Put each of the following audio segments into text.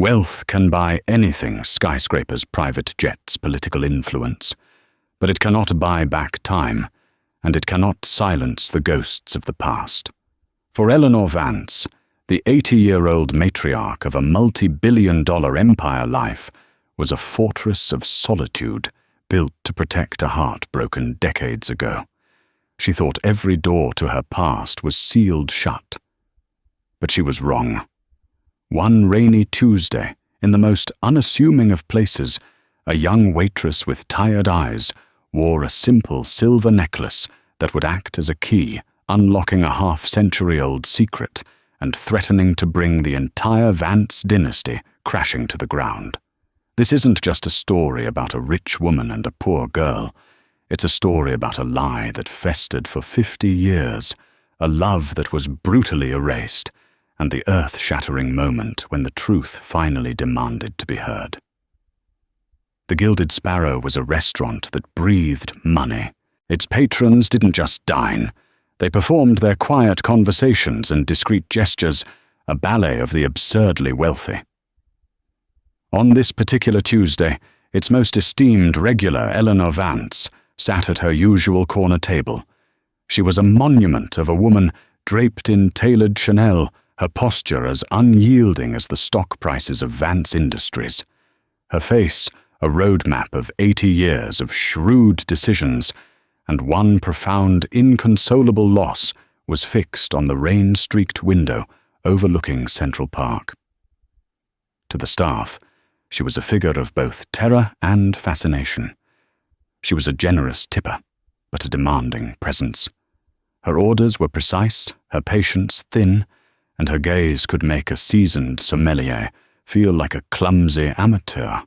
Wealth can buy anything: skyscrapers, private jets, political influence. But it cannot buy back time, and it cannot silence the ghosts of the past. For Eleanor Vance, the 80-year-old matriarch of a multi-billion-dollar empire life was a fortress of solitude built to protect a heart broken decades ago. She thought every door to her past was sealed shut. But she was wrong. One rainy Tuesday, in the most unassuming of places, a young waitress with tired eyes wore a simple silver necklace that would act as a key, unlocking a half-century-old secret and threatening to bring the entire Vance dynasty crashing to the ground. This isn't just a story about a rich woman and a poor girl. It's a story about a lie that festered for 50 years, a love that was brutally erased, and the earth-shattering moment when the truth finally demanded to be heard. The Gilded Sparrow was a restaurant that breathed money. Its patrons didn't just dine. They performed their quiet conversations and discreet gestures, a ballet of the absurdly wealthy. On this particular Tuesday, its most esteemed regular, Eleanor Vance, sat at her usual corner table. She was a monument of a woman draped in tailored Chanel, her posture as unyielding as the stock prices of Vance Industries. Her face, a roadmap of 80 years of shrewd decisions, and one profound, inconsolable loss was fixed on the rain-streaked window overlooking Central Park. To the staff, she was a figure of both terror and fascination. She was a generous tipper, but a demanding presence. Her orders were precise, her patience thin, and her gaze could make a seasoned sommelier feel like a clumsy amateur.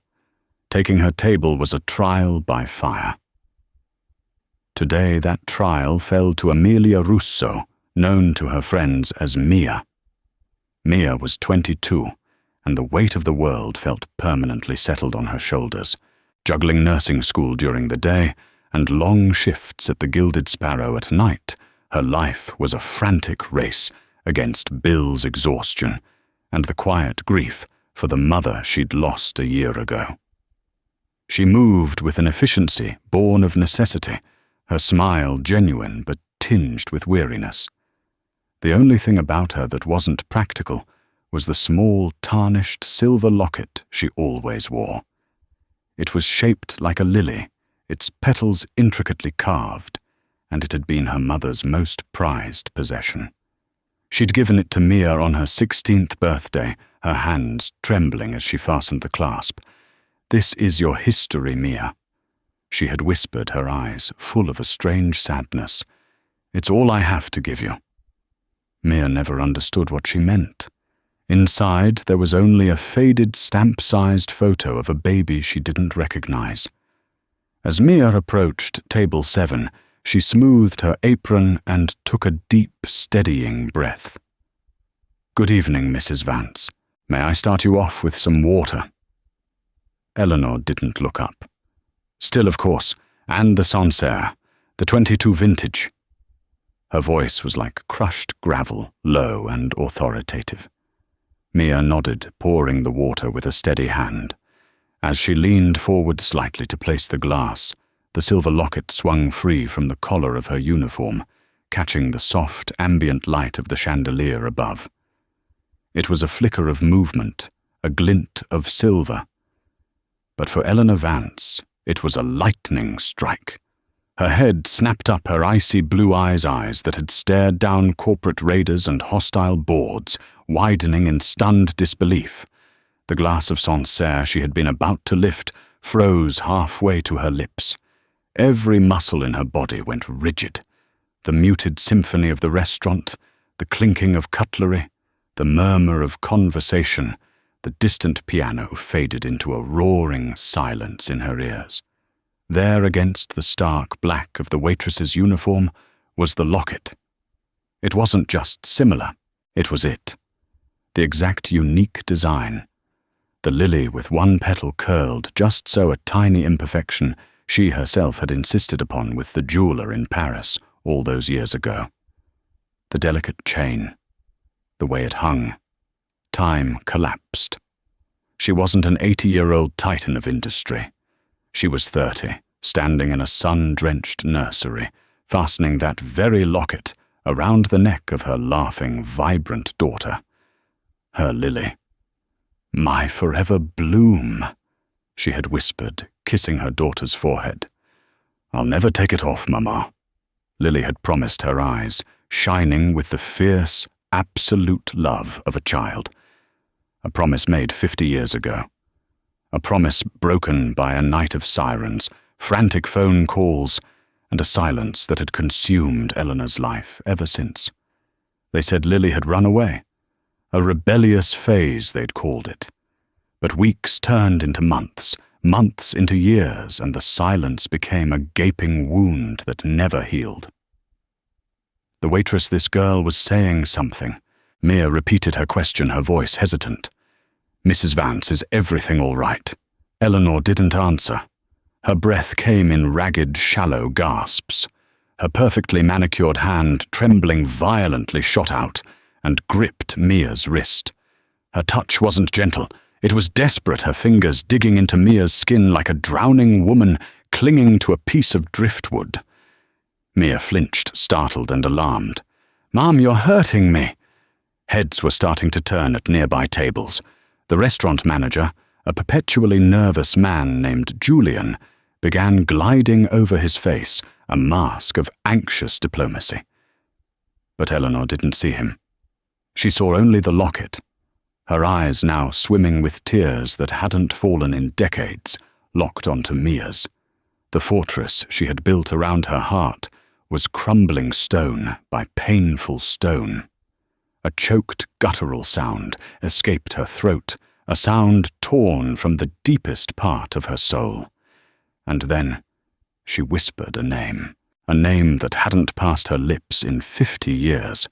Taking her table was a trial by fire. Today that trial fell to Amelia Russo, known to her friends as Mia. Mia was 22, and the weight of the world felt permanently settled on her shoulders, juggling nursing school during the day and long shifts at the Gilded Sparrow at night. Her life was a frantic race against Bill's exhaustion and the quiet grief for the mother she'd lost a year ago. She moved with an efficiency born of necessity, her smile genuine but tinged with weariness. The only thing about her that wasn't practical was the small, tarnished silver locket she always wore. It was shaped like a lily, its petals intricately carved, and it had been her mother's most prized possession. She'd given it to Mia on her 16th birthday, her hands trembling as she fastened the clasp. "This is your history, Mia," she had whispered, her eyes full of a strange sadness. "It's all I have to give you." Mia never understood what she meant. Inside, there was only a faded stamp-sized photo of a baby she didn't recognize. As Mia approached table 7, she smoothed her apron and took a deep, steadying breath. "Good evening, Mrs. Vance. May I start you off with some water?" Eleanor didn't look up. "Still, of course, and the Sancerre, the 22 vintage." Her voice was like crushed gravel, low and authoritative. Mia nodded, pouring the water with a steady hand. As she leaned forward slightly to place the glass, the silver locket swung free from the collar of her uniform, catching the soft, ambient light of the chandelier above. It was a flicker of movement, a glint of silver. But for Eleanor Vance, it was a lightning strike. Her head snapped up, her icy blue eyes that had stared down corporate raiders and hostile boards, widening in stunned disbelief. The glass of Sancerre she had been about to lift froze halfway to her lips. Every muscle in her body went rigid. The muted symphony of the restaurant, the clinking of cutlery, the murmur of conversation, the distant piano faded into a roaring silence in her ears. There, against the stark black of the waitress's uniform, was the locket. It wasn't just similar, it was it. The exact unique design. The lily with one petal curled just so a tiny imperfection she herself had insisted upon with the jeweler in Paris all those years ago. The delicate chain, the way it hung. Time collapsed. She wasn't an 80-year-old titan of industry. She was 30, standing in a sun-drenched nursery, fastening that very locket around the neck of her laughing, vibrant daughter. Her Lily. "My forever bloom," she had whispered, kissing her daughter's forehead. "I'll never take it off, Mama," Lily had promised, her eyes shining with the fierce, absolute love of a child. A promise made 50 years ago. A promise broken by a night of sirens, frantic phone calls, and a silence that had consumed Eleanor's life ever since. They said Lily had run away. A rebellious phase, they'd called it. But weeks turned into months, months into years, and the silence became a gaping wound that never healed. The waitress, this girl was saying something. Mia repeated her question, her voice hesitant. "Mrs. Vance, is everything all right?" Eleanor didn't answer. Her breath came in ragged, shallow gasps. Her perfectly manicured hand, trembling violently, shot out and gripped Mia's wrist. Her touch wasn't gentle. It was desperate, her fingers digging into Mia's skin like a drowning woman clinging to a piece of driftwood. Mia flinched, startled and alarmed. "Mom, you're hurting me." Heads were starting to turn at nearby tables. The restaurant manager, a perpetually nervous man named Julian, began gliding over his face, a mask of anxious diplomacy. But Eleanor didn't see him. She saw only the locket, her eyes now swimming with tears that hadn't fallen in decades, locked onto Mia's. The fortress she had built around her heart was crumbling stone by painful stone. A choked guttural sound escaped her throat, a sound torn from the deepest part of her soul. And then she whispered a name that hadn't passed her lips in 50 years.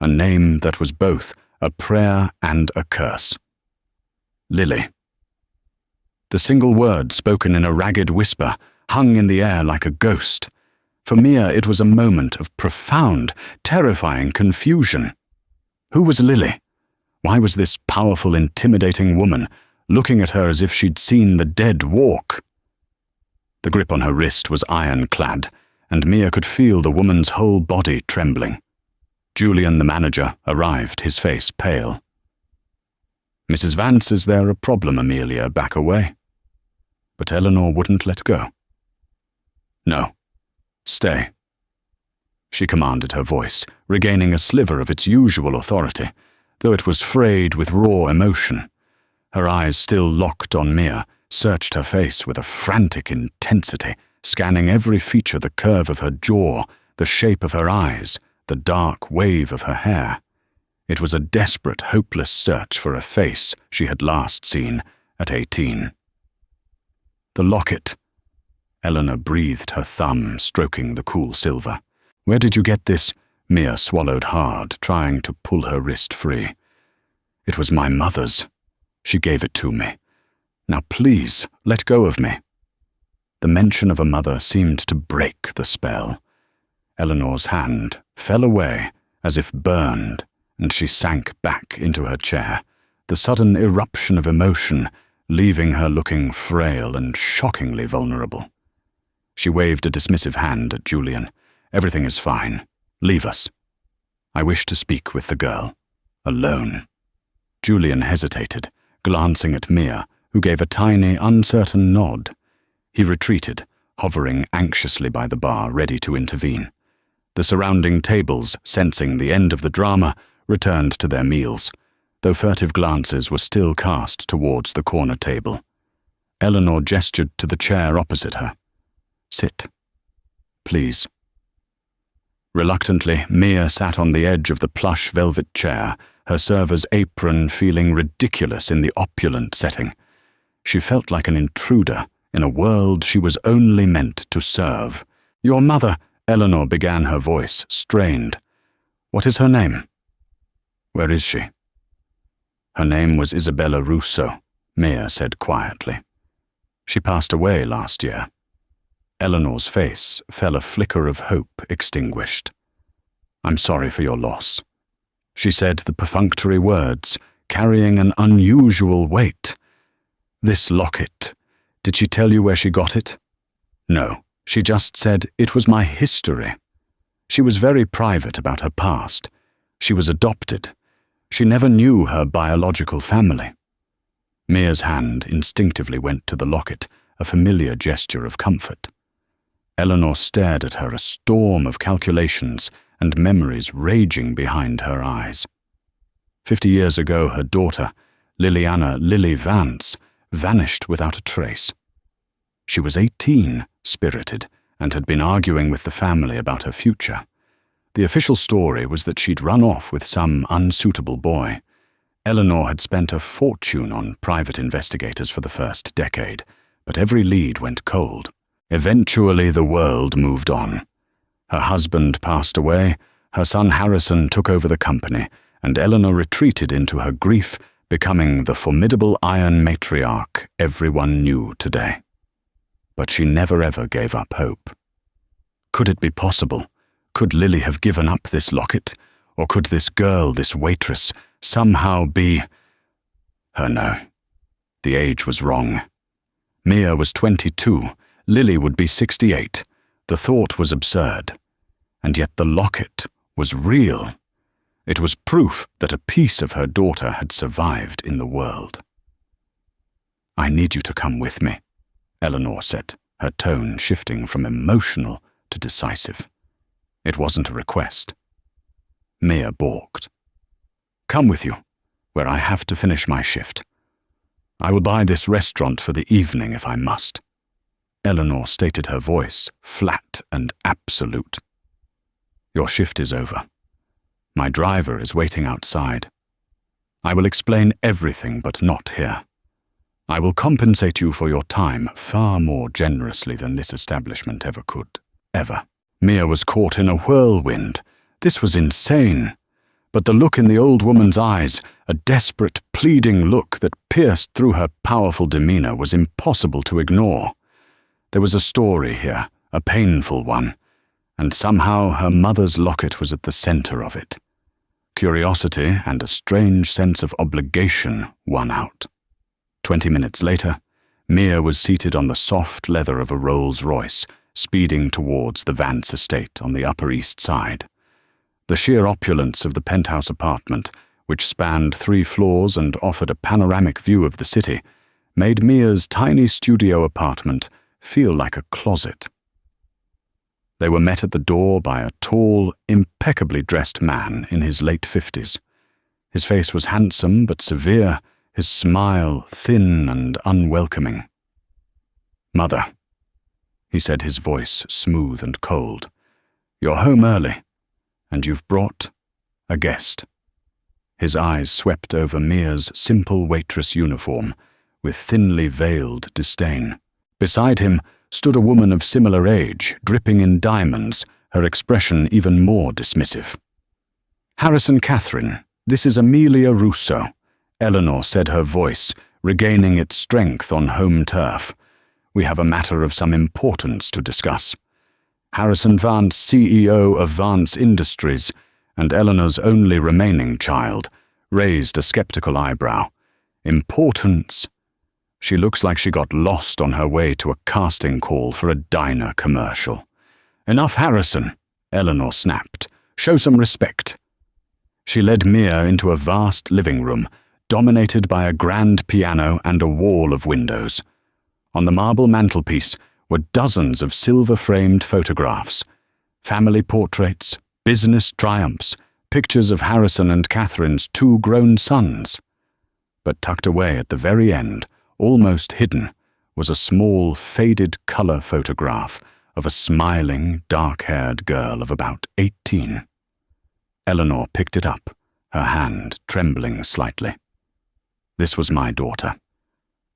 A name that was both a prayer and a curse. Lily. The single word, spoken in a ragged whisper, hung in the air like a ghost. For Mia, it was a moment of profound, terrifying confusion. Who was Lily? Why was this powerful, intimidating woman looking at her as if she'd seen the dead walk? The grip on her wrist was ironclad, and Mia could feel the woman's whole body trembling. Julian, the manager, arrived, his face pale. "Mrs. Vance, is there a problem, Amelia? Back away." But Eleanor wouldn't let go. "No. Stay," she commanded, her voice regaining a sliver of its usual authority, though it was frayed with raw emotion. Her eyes, still locked on Mia, searched her face with a frantic intensity, scanning every feature, the curve of her jaw, the shape of her eyes, the dark wave of her hair. It was a desperate, hopeless search for a face she had last seen at 18. "The locket." Eleanor breathed, her thumb stroking the cool silver. "Where did you get this?" Mia swallowed hard, trying to pull her wrist free. "It was my mother's. She gave it to me. Now please, let go of me." The mention of a mother seemed to break the spell. Eleanor's hand fell away as if burned, and she sank back into her chair, the sudden eruption of emotion leaving her looking frail and shockingly vulnerable. She waved a dismissive hand at Julian. "Everything is fine. Leave us. I wish to speak with the girl. Alone." Julian hesitated, glancing at Mia, who gave a tiny, uncertain nod. He retreated, hovering anxiously by the bar, ready to intervene. The surrounding tables, sensing the end of the drama, returned to their meals, though furtive glances were still cast towards the corner table. Eleanor gestured to the chair opposite her. "Sit. Please." Reluctantly, Mia sat on the edge of the plush velvet chair, her server's apron feeling ridiculous in the opulent setting. She felt like an intruder in a world she was only meant to serve. "Your mother," Eleanor began, her voice strained. "What is her name?" "Where is she?" "Her name was Isabella Russo," Mia said quietly. "She passed away last year." Eleanor's face fell, a flicker of hope extinguished. "I'm sorry for your loss." She said the perfunctory words, carrying an unusual weight, This locket. Did she tell you where she got it? No, she just said it was my history. She was very private about her past. She was adopted. She never knew her biological family. Mia's hand instinctively went to the locket, a familiar gesture of comfort. Eleanor stared at her, a storm of calculations and memories raging behind her eyes. 50 years ago, her daughter, Liliana Lily Vance, vanished without a trace. She was 18, spirited, and had been arguing with the family about her future. The official story was that she'd run off with some unsuitable boy. Eleanor had spent a fortune on private investigators for the first decade, but every lead went cold. Eventually, the world moved on. Her husband passed away, her son Harrison took over the company, and Eleanor retreated into her grief, becoming the formidable iron matriarch everyone knew today. But she never ever gave up hope. Could it be possible? Could Lily have given up this locket? Or could this girl, this waitress, somehow be... No. The age was wrong. Mia was 22. Lily would be 68. The thought was absurd. And yet the locket was real. It was proof that a piece of her daughter had survived in the world. "I need you to come with me," Eleanor said, her tone shifting from emotional to decisive. It wasn't a request. Mia balked. "Come with you, where I have to finish my shift. I will buy this restaurant for the evening if I must." Eleanor stated her voice, flat and absolute. "Your shift is over. My driver is waiting outside. I will explain everything, but not here. I will compensate you for your time far more generously than this establishment ever could. Ever." Mia was caught in a whirlwind. This was insane. But the look in the old woman's eyes, a desperate, pleading look that pierced through her powerful demeanor, was impossible to ignore. There was a story here, a painful one, and somehow her mother's locket was at the center of it. Curiosity and a strange sense of obligation won out. 20 minutes later, Mia was seated on the soft leather of a Rolls-Royce, speeding towards the Vance estate on the Upper East Side. The sheer opulence of the penthouse apartment, which spanned 3 floors and offered a panoramic view of the city, made Mia's tiny studio apartment feel like a closet. They were met at the door by a tall, impeccably dressed man in his late 50s. His face was handsome but severe, his smile thin and unwelcoming. "Mother," he said, his voice smooth and cold, "you're home early, and you've brought a guest." His eyes swept over Mia's simple waitress uniform with thinly veiled disdain. Beside him stood a woman of similar age, dripping in diamonds, her expression even more dismissive. "Harrison Catherine, this is Amelia Russo," Eleanor said, her voice regaining its strength on home turf. "We have a matter of some importance to discuss." Harrison Vance, CEO of Vance Industries, and Eleanor's only remaining child, raised a skeptical eyebrow. "Importance? She looks like she got lost on her way to a casting call for a diner commercial." "Enough, Harrison," Eleanor snapped. "Show some respect." She led Mia into a vast living room, dominated by a grand piano and a wall of windows. On the marble mantelpiece were dozens of silver-framed photographs, family portraits, business triumphs, pictures of Harrison and Catherine's 2 grown sons. But tucked away at the very end, almost hidden, was a small, faded color photograph of a smiling, dark-haired girl of about 18. Eleanor picked it up, her hand trembling slightly. "This was my daughter.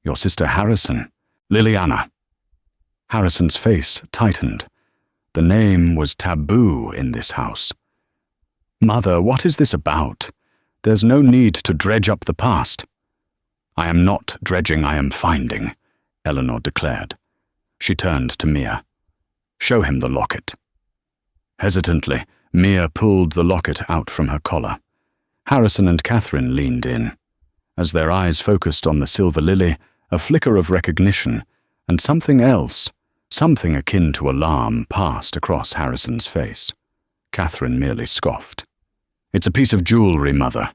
Your sister Harrison, Liliana." Harrison's face tightened. The name was taboo in this house. "Mother, what is this about? There's no need to dredge up the past." "I am not dredging, I am finding," Eleanor declared. She turned to Mia. "Show him the locket." Hesitantly, Mia pulled the locket out from her collar. Harrison and Catherine leaned in. As their eyes focused on the silver lily, A flicker of recognition, and something else, something akin to alarm, passed across Harrison's face. Catherine merely scoffed. "It's a piece of jewelry, Mother,"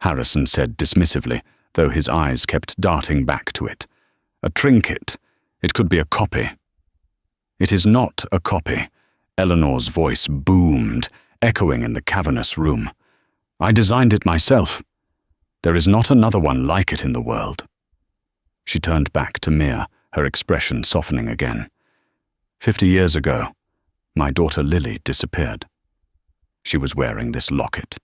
Harrison said dismissively, though his eyes kept darting back to it. "A trinket. It could be a copy." "It is not a copy," Eleanor's voice boomed, echoing in the cavernous room. "I designed it myself. There is not another one like it in the world." She turned back to Mia, her expression softening again. 50 years ago, my daughter Lily disappeared. She was wearing this locket.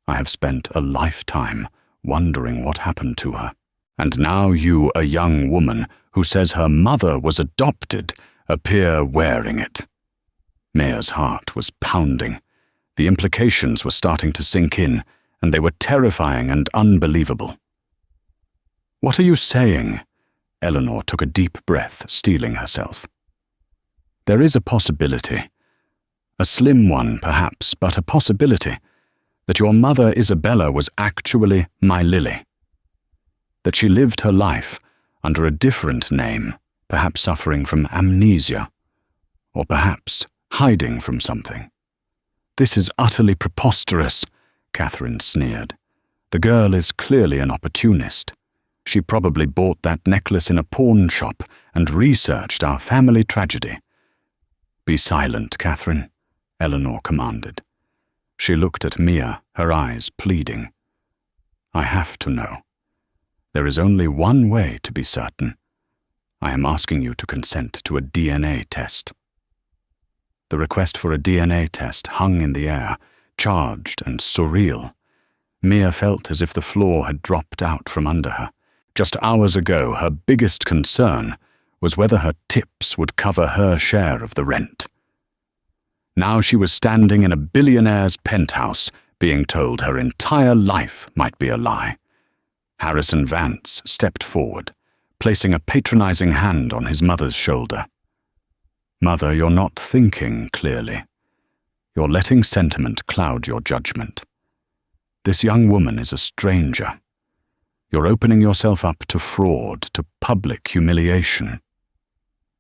I have spent a lifetime wondering what happened to her. And now you, a young woman who says her mother was adopted, appear wearing it." Mia's heart was pounding. The implications were starting to sink in, and they were terrifying and unbelievable. "What are you saying?" Eleanor took a deep breath, steeling herself. "There is a possibility. A slim one, perhaps, but a possibility that your mother Isabella was actually my Lily. That she lived her life under a different name, perhaps suffering from amnesia, or perhaps hiding from something." "This is utterly preposterous," Catherine sneered. "The girl is clearly an opportunist. She probably bought that necklace in a pawn shop and researched our family tragedy." "Be silent, Catherine," Eleanor commanded. She looked at Mia, her eyes pleading. "I have to know. There is only one way to be certain. I am asking you to consent to a DNA test." The request for a DNA test hung in the air, charged and surreal. Mia felt as if the floor had dropped out from under her. Just hours ago, her biggest concern was whether her tips would cover her share of the rent. Now she was standing in a billionaire's penthouse, being told her entire life might be a lie. Harrison Vance stepped forward, placing a patronizing hand on his mother's shoulder. "Mother, you're not thinking clearly. You're letting sentiment cloud your judgment. This young woman is a stranger. You're opening yourself up to fraud, to public humiliation."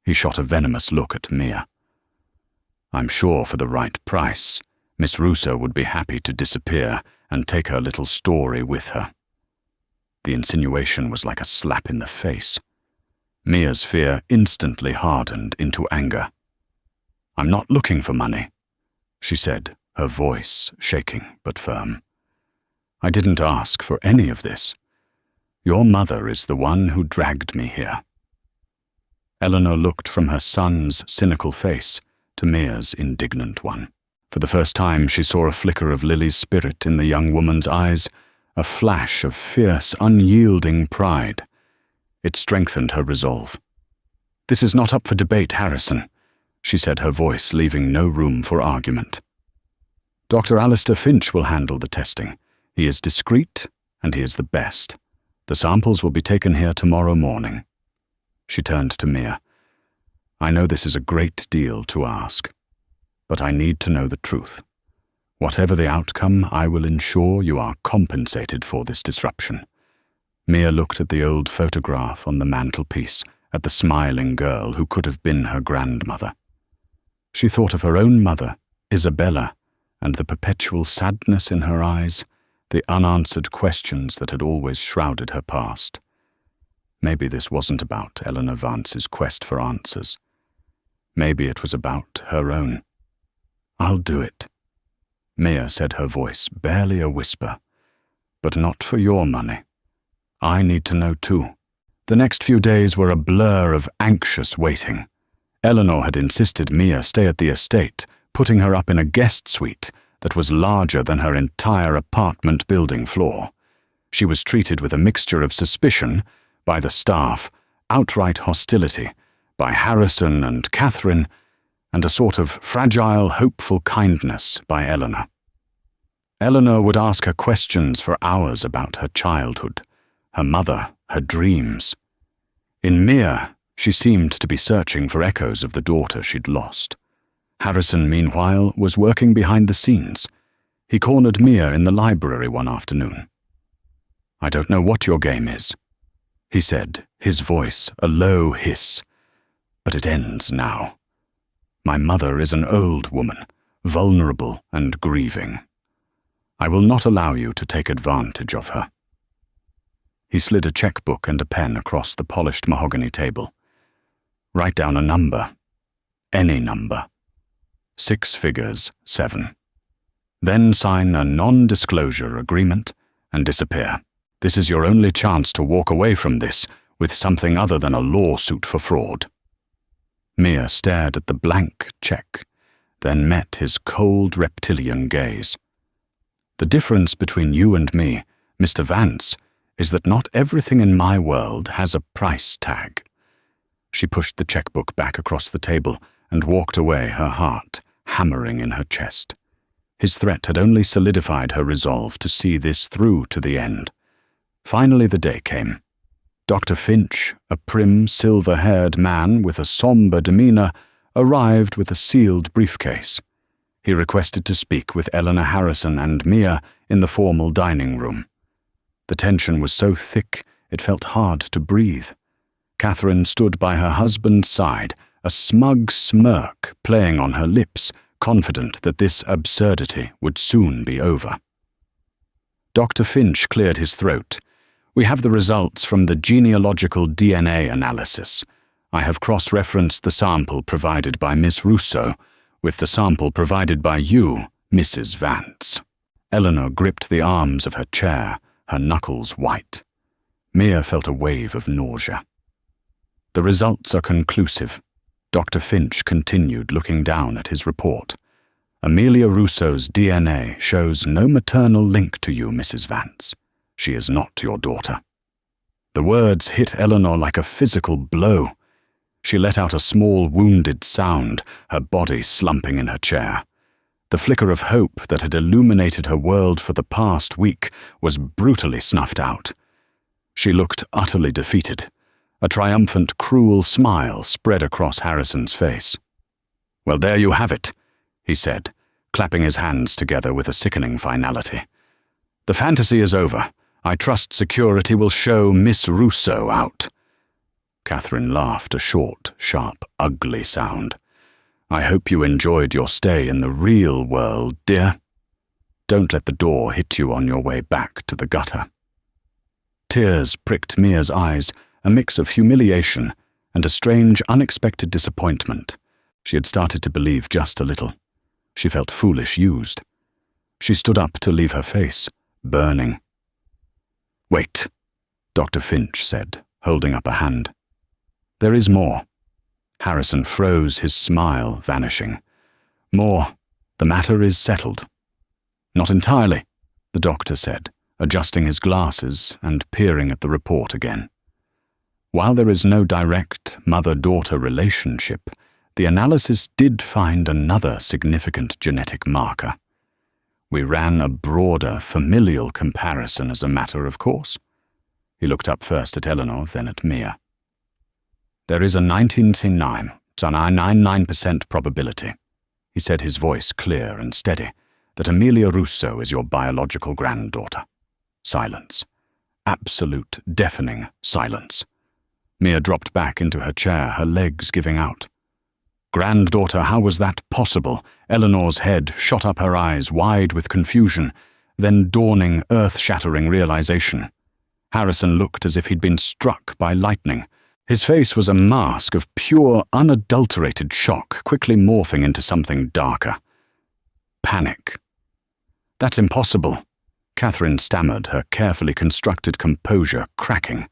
He shot a venomous look at Mia. "I'm sure for the right price, Miss Russo would be happy to disappear and take her little story with her." The insinuation was like a slap in the face. Mia's fear instantly hardened into anger. "I'm not looking for money," she said, her voice shaking but firm. "I didn't ask for any of this. Your mother is the one who dragged me here." Eleanor looked from her son's cynical face to Mia's indignant one. For the first time, she saw a flicker of Lily's spirit in the young woman's eyes, a flash of fierce, unyielding pride. It strengthened her resolve. "This is not up for debate, Harrison," she said, her voice leaving no room for argument. "Dr. Alistair Finch will handle the testing. He is discreet, and he is the best. The samples will be taken here tomorrow morning." She turned to Mia. "I know this is a great deal to ask, but I need to know the truth. Whatever the outcome, I will ensure you are compensated for this disruption." Mia looked at the old photograph on the mantelpiece, at the smiling girl who could have been her grandmother. She thought of her own mother, Isabella, and the perpetual sadness in her eyes, the unanswered questions that had always shrouded her past. Maybe this wasn't about Eleanor Vance's quest for answers. Maybe it was about her own. "I'll do it," Mia said, her voice barely a whisper. "But not for your money. I need to know too." The next few days were a blur of anxious waiting. Eleanor had insisted Mia stay at the estate, putting her up in a guest suite that was larger than her entire apartment building floor. She was treated with a mixture of suspicion by the staff, outright hostility by Harrison and Catherine, and a sort of fragile, hopeful kindness by Eleanor. Eleanor would ask her questions for hours about her childhood, her mother, her dreams. In Mia, she seemed to be searching for echoes of the daughter she'd lost. Harrison, meanwhile, was working behind the scenes. He cornered Mia in the library one afternoon. "I don't know what your game is," he said, His voice a low hiss. But it ends now. My mother is an old woman, vulnerable and grieving. I will not allow you to take advantage of her. He slid a checkbook and a pen across the polished mahogany table. Write down a number. Any number. 6 figures, 7. Then sign a non-disclosure agreement and disappear. This is your only chance to walk away from this with something other than a lawsuit for fraud. Mia stared at the blank check, then met his cold reptilian gaze. The difference between you and me, Mr. Vance, is that not everything in my world has a price tag. She pushed the checkbook back across the table and walked away, her heart hammering in her chest. His threat had only solidified her resolve to see this through to the end. Finally the day came. Dr. Finch, a prim, silver-haired man with a somber demeanor, arrived with a sealed briefcase. He requested to speak with Eleanor Harrison and Mia in the formal dining room. The tension was so thick it felt hard to breathe. Catherine stood by her husband's side, a smug smirk playing on her lips, confident that this absurdity would soon be over. Dr. Finch cleared his throat. We have the results from the genealogical DNA analysis. I have cross-referenced the sample provided by Miss Russo with the sample provided by you, Mrs. Vance. Eleanor gripped the arms of her chair, her knuckles white. Mia felt a wave of nausea. The results are conclusive. Dr. Finch continued, looking down at his report. Amelia Russo's DNA shows no maternal link to you, Mrs. Vance. She is not your daughter. The words hit Eleanor like a physical blow. She let out a small, wounded sound, her body slumping in her chair. The flicker of hope that had illuminated her world for the past week was brutally snuffed out. She looked utterly defeated. A triumphant, cruel smile spread across Harrison's face. Well, there you have it, he said, clapping his hands together with a sickening finality. The fantasy is over. I trust security will show Miss Russo out. Catherine laughed, a short, sharp, ugly sound. I hope you enjoyed your stay in the real world, dear. Don't let the door hit you on your way back to the gutter. Tears pricked Mia's eyes, a mix of humiliation and a strange, unexpected disappointment. She had started to believe just a little. She felt foolish used. She stood up to leave her face, burning. Wait, Dr. Finch said, holding up a hand. There is more. Harrison froze, his smile vanishing. More. The matter is settled. Not entirely, the doctor said, adjusting his glasses and peering at the report again. While there is no direct mother-daughter relationship, the analysis did find another significant genetic marker. We ran a broader familial comparison as a matter of course. He looked up first at Eleanor, then at Mia. There is a 99% probability, he said, his voice clear and steady, that Amelia Russo is your biological granddaughter. Silence. Absolute, deafening silence. Mia dropped back into her chair, her legs giving out. Granddaughter, how was that possible? Eleanor's head shot up, her eyes wide with confusion, then dawning, earth-shattering realization. Harrison looked as if he'd been struck by lightning. His face was a mask of pure, unadulterated shock, quickly morphing into something darker. Panic. That's impossible, Catherine stammered, her carefully constructed composure cracking.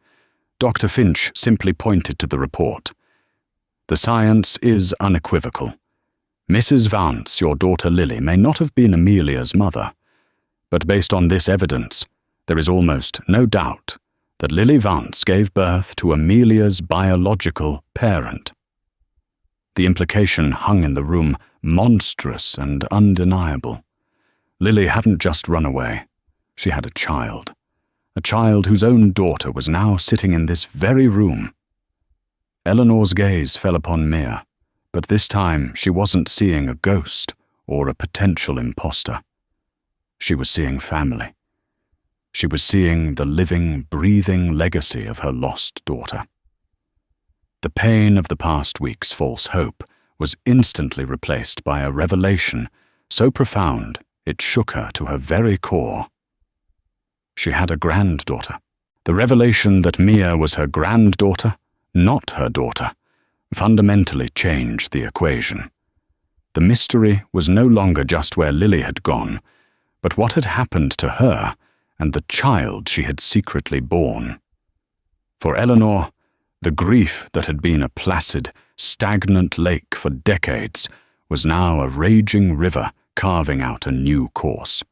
Dr. Finch simply pointed to the report. The science is unequivocal. Mrs. Vance, your daughter Lily, may not have been Amelia's mother, but based on this evidence, there is almost no doubt that Lily Vance gave birth to Amelia's biological parent. The implication hung in the room, monstrous and undeniable. Lily hadn't just run away. She had a child whose own daughter was now sitting in this very room. Eleanor's gaze fell upon Mia, but this time she wasn't seeing a ghost or a potential imposter. She was seeing family. She was seeing the living, breathing legacy of her lost daughter. The pain of the past week's false hope was instantly replaced by a revelation so profound it shook her to her very core. She had a granddaughter. The revelation that Mia was her granddaughter, not her daughter, fundamentally changed the equation. The mystery was no longer just where Lily had gone, but what had happened to her and the child she had secretly borne. For Eleanor, the grief that had been a placid, stagnant lake for decades was now a raging river carving out a new course.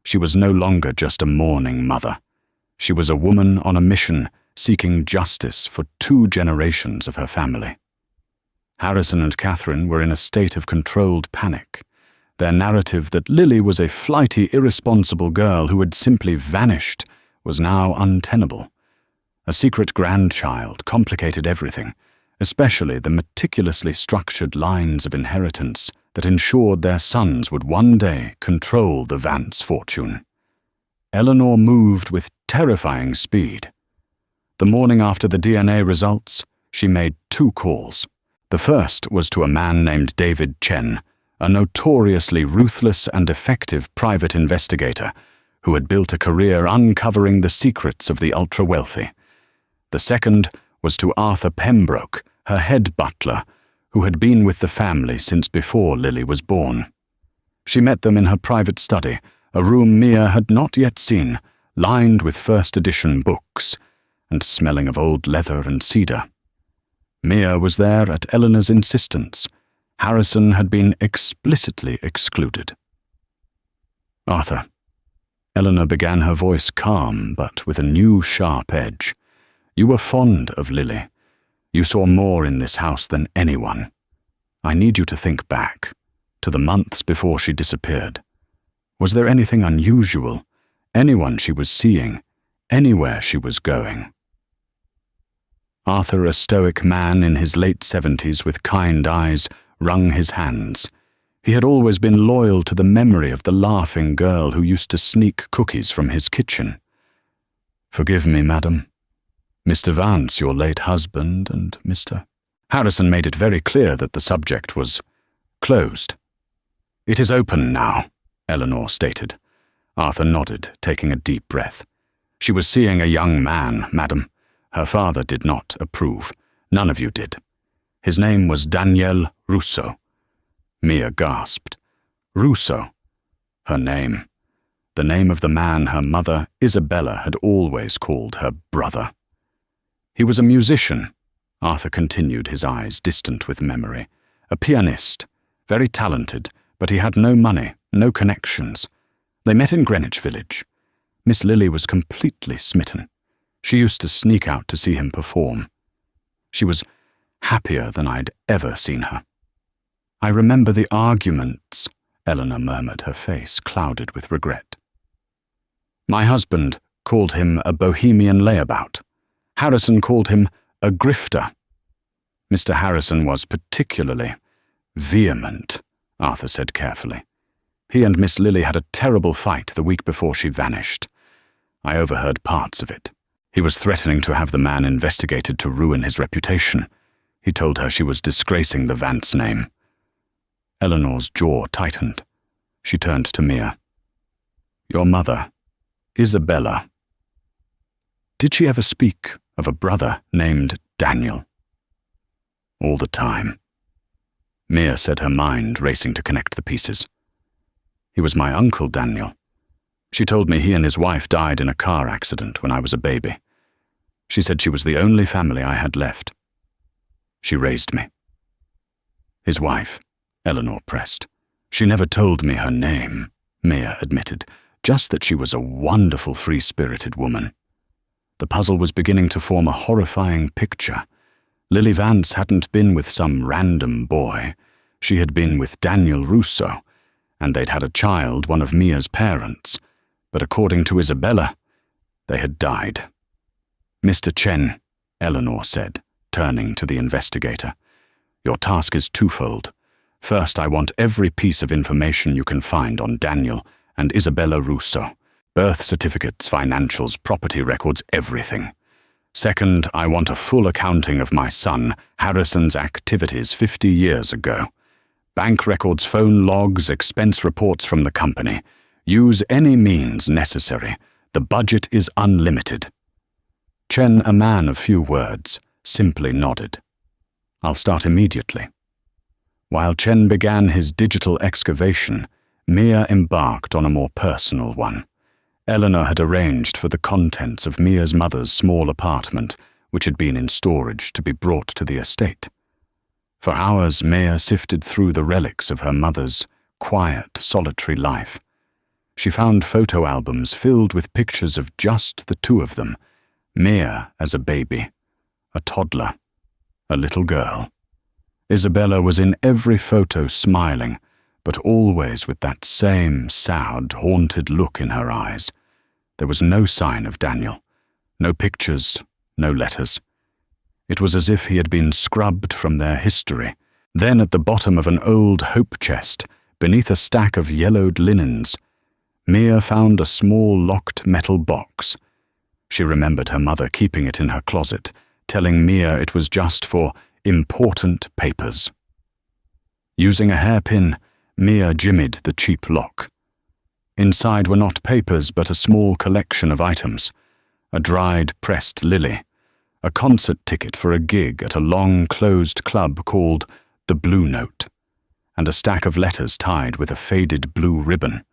She was no longer just a mourning mother. She was a woman on a mission seeking justice for 2 generations of her family. Harrison and Catherine were in a state of controlled panic. Their narrative that Lily was a flighty, irresponsible girl who had simply vanished was now untenable. A secret grandchild complicated everything, especially the meticulously structured lines of inheritance that ensured their sons would one day control the Vance fortune. Eleanor moved with terrifying speed. The morning after the DNA results, she made 2 calls. The first was to a man named David Chen, a notoriously ruthless and effective private investigator who had built a career uncovering the secrets of the ultra-wealthy. The second was to Arthur Pembroke, her head butler, who had been with the family since before Lily was born. She met them in her private study, a room Mia had not yet seen, lined with first-edition books, and smelling of old leather and cedar. Mia was there at Eleanor's insistence. Harrison had been explicitly excluded. "Arthur." Eleanor began, her voice calm, but with a new sharp edge. "You were fond of Lily. You saw more in this house than anyone. I need you to think back, to the months before she disappeared. Was there anything unusual, anyone she was seeing, anywhere she was going?" Arthur, a stoic man in his late 70s with kind eyes, wrung his hands. He had always been loyal to the memory of the laughing girl who used to sneak cookies from his kitchen. "Forgive me, madam. Mr. Vance, your late husband, and Mr. Harrison made it very clear that the subject was closed. "It is open now," Eleanor stated. Arthur nodded, taking a deep breath. "She was seeing a young man, madam. Her father did not approve. None of you did. His name was Daniel Russo." Mia gasped. Russo. Her name. The name of the man her mother, Isabella, had always called her brother. "He was a musician," Arthur continued, his eyes distant with memory. "A pianist, very talented, but he had no money, no connections. They met in Greenwich Village. Miss Lily was completely smitten. She used to sneak out to see him perform. She was happier than I'd ever seen her. I remember the arguments," Eleanor murmured, her face clouded with regret. "My husband called him a bohemian layabout. Harrison called him a grifter. Mr. Harrison was particularly vehement," Arthur said carefully. "He and Miss Lily had a terrible fight the week before she vanished. I overheard parts of it. He was threatening to have the man investigated to ruin his reputation. He told her she was disgracing the Vance name." Eleanor's jaw tightened. She turned to Mia. "Your mother, Isabella. Did she ever speak of a brother named Daniel?" "All the time." Mia said, her mind racing to connect the pieces. "He was my uncle Daniel. She told me he and his wife died in a car accident when I was a baby. She said she was the only family I had left. She raised me." "His wife," Eleanor pressed. "She never told me her name," Mia admitted, "just that she was a wonderful free-spirited woman." The puzzle was beginning to form a horrifying picture. Lily Vance hadn't been with some random boy. She had been with Daniel Russo, and they'd had a child, one of Mia's parents. But according to Isabella, they had died. "Mr. Chen," Eleanor said, turning to the investigator, "your task is twofold. First, I want every piece of information you can find on Daniel and Isabella Russo. Birth certificates, financials, property records, everything. Second, I want a full accounting of my son, Harrison's activities 50 years ago. Bank records, phone logs, expense reports from the company. Use any means necessary. The budget is unlimited." Chen, a man of few words, simply nodded. "I'll start immediately." While Chen began his digital excavation, Mia embarked on a more personal one. Eleanor had arranged for the contents of Mia's mother's small apartment, which had been in storage, to be brought to the estate. For hours, Mia sifted through the relics of her mother's quiet, solitary life. She found photo albums filled with pictures of just the two of them, Mia as a baby, a toddler, a little girl. Isabella was in every photo smiling, but always with that same sad, haunted look in her eyes. There was no sign of Daniel, no pictures, no letters. It was as if he had been scrubbed from their history. Then at the bottom of an old hope chest, beneath a stack of yellowed linens, Mia found a small locked metal box. She remembered her mother keeping it in her closet, telling Mia it was just for important papers. Using a hairpin, Mia jimmied the cheap lock. Inside were not papers but a small collection of items: a dried pressed lily, a concert ticket for a gig at a long-closed club called the Blue Note, and a stack of letters tied with a faded blue ribbon.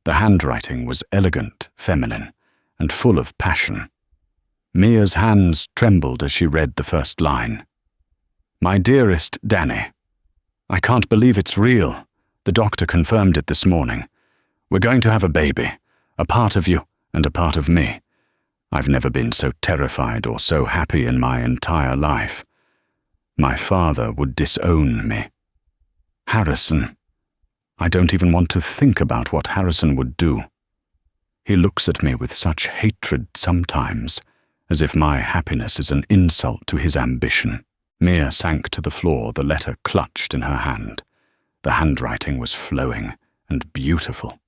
The handwriting was elegant, feminine, and full of passion. Mia's hands trembled as she read the first line. "My dearest Danny, I can't believe it's real. The doctor confirmed it this morning. We're going to have a baby, a part of you and a part of me. I've never been so terrified or so happy in my entire life. My father would disown me. Harrison. I don't even want to think about what Harrison would do. He looks at me with such hatred sometimes, as if my happiness is an insult to his ambition." Mia sank to the floor, the letter clutched in her hand. The handwriting was flowing and beautiful.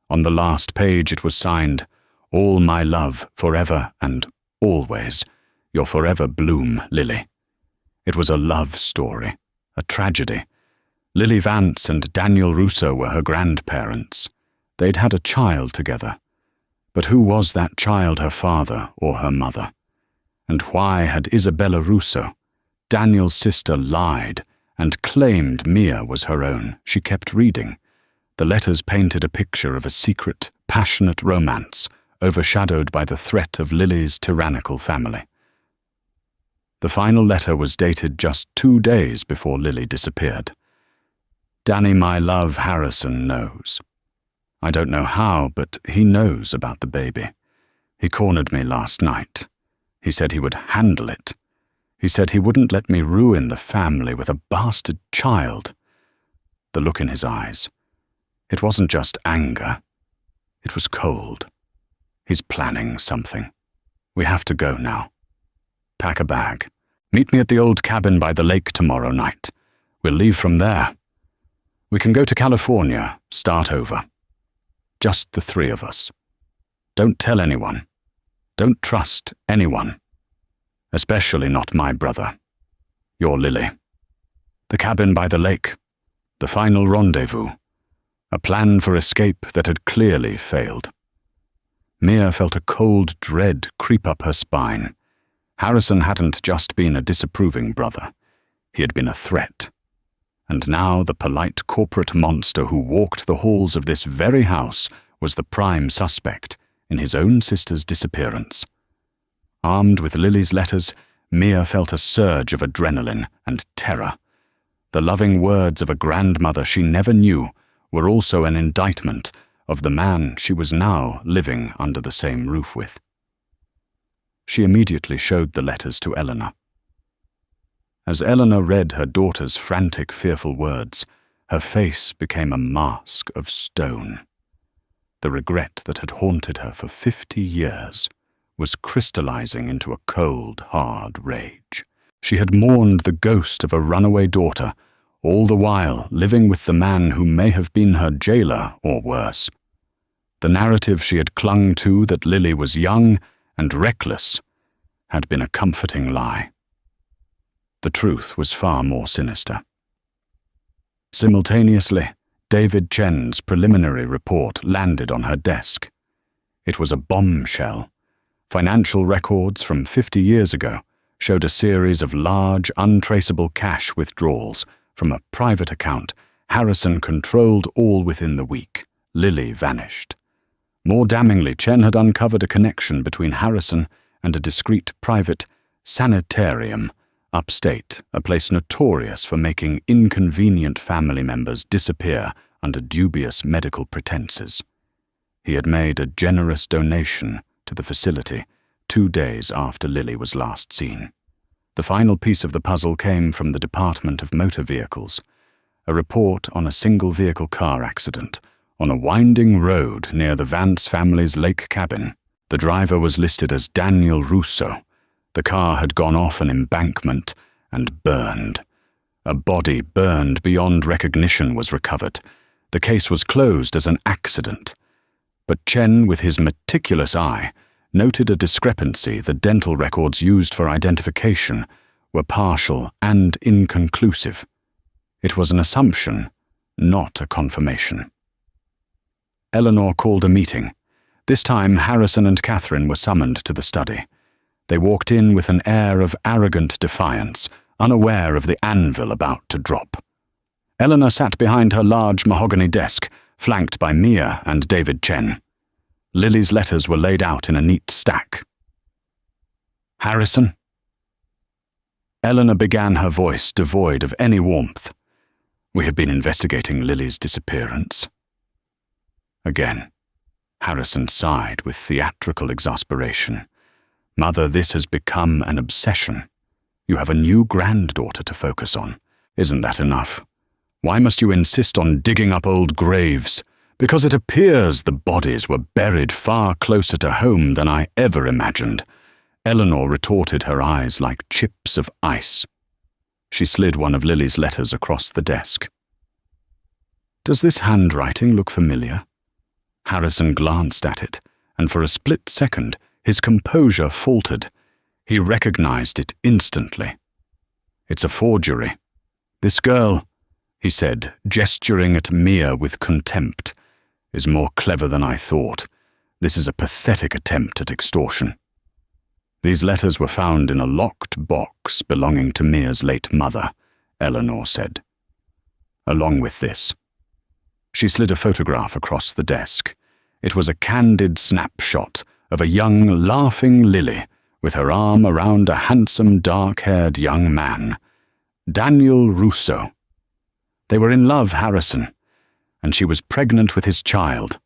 On the last page it was signed, "All my love, forever and always, your forever bloom, Lily." It was a love story, a tragedy. Lily Vance and Daniel Russo were her grandparents. They'd had a child together. But who was that child, her father or her mother? And why had Isabella Russo, Daniel's sister, lied and claimed Mia was her own? She kept reading. The letters painted a picture of a secret, passionate romance, overshadowed by the threat of Lily's tyrannical family. The final letter was dated just 2 days before Lily disappeared. "Danny, my love, Harrison knows. I don't know how, but he knows about the baby. He cornered me last night. He said he would handle it. He said he wouldn't let me ruin the family with a bastard child." The look in his eyes. It wasn't just anger. It was cold. He's planning something. We have to go now. Pack a bag. Meet me at the old cabin by the lake tomorrow night. We'll leave from there. We can go to California, start over. Just the 3 of us. Don't tell anyone. Don't trust anyone. Especially not my brother. Your Lily. The cabin by the lake. The final rendezvous. A plan for escape that had clearly failed. Mia felt a cold dread creep up her spine. Harrison hadn't just been a disapproving brother. He had been a threat. And now the polite corporate monster who walked the halls of this very house was the prime suspect in his own sister's disappearance. Armed with Lily's letters, Mia felt a surge of adrenaline and terror. The loving words of a grandmother she never knew were also an indictment of the man she was now living under the same roof with. She immediately showed the letters to Eleanor. As Eleanor read her daughter's frantic, fearful words, her face became a mask of stone. The regret that had haunted her for 50 years was crystallizing into a cold, hard rage. She had mourned the ghost of a runaway daughter, all the while living with the man who may have been her jailer or worse. The narrative she had clung to that Lily was young and reckless had been a comforting lie. The truth was far more sinister. Simultaneously, David Chen's preliminary report landed on her desk. It was a bombshell. Financial records from 50 years ago showed a series of large, untraceable cash withdrawals from a private account Harrison controlled all within the week. Lily vanished. More damningly, Chen had uncovered a connection between Harrison and a discreet private sanitarium upstate, a place notorious for making inconvenient family members disappear under dubious medical pretenses. He had made a generous donation to the facility 2 days after Lily was last seen. The final piece of the puzzle came from the Department of Motor Vehicles, a report on a single-vehicle car accident on a winding road near the Vance family's lake cabin. The driver was listed as Daniel Russo. The car had gone off an embankment and burned. A body burned beyond recognition was recovered. The case was closed as an accident. But Chen, with his meticulous eye, noted a discrepancy. The dental records used for identification were partial and inconclusive. It was an assumption, not a confirmation. Eleanor called a meeting. This time Harrison and Catherine were summoned to the study. They walked in with an air of arrogant defiance, unaware of the anvil about to drop. Eleanor sat behind her large mahogany desk, flanked by Mia and David Chen. Lily's letters were laid out in a neat stack. "Harrison?" Eleanor began, her voice devoid of any warmth. "We have been investigating Lily's disappearance." Again, Harrison sighed with theatrical exasperation. "Mother, this has become an obsession. You have a new granddaughter to focus on. Isn't that enough? Why must you insist on digging up old graves? Because it appears the bodies were buried far closer to home than I ever imagined." Eleanor retorted, her eyes like chips of ice. She slid one of Lily's letters across the desk. "Does this handwriting look familiar?" Harrison glanced at it, and for a split second his composure faltered. He recognized it instantly. "It's a forgery. This girl," he said, gesturing at Mia with contempt, "is more clever than I thought. This is a pathetic attempt at extortion." "These letters were found in a locked box belonging to Mia's late mother," Eleanor said. "Along with this." She slid a photograph across the desk. It was a candid snapshot of a young, laughing Lily with her arm around a handsome, dark-haired young man. Daniel Russo. They were in love, Harrison, and she was pregnant with his child.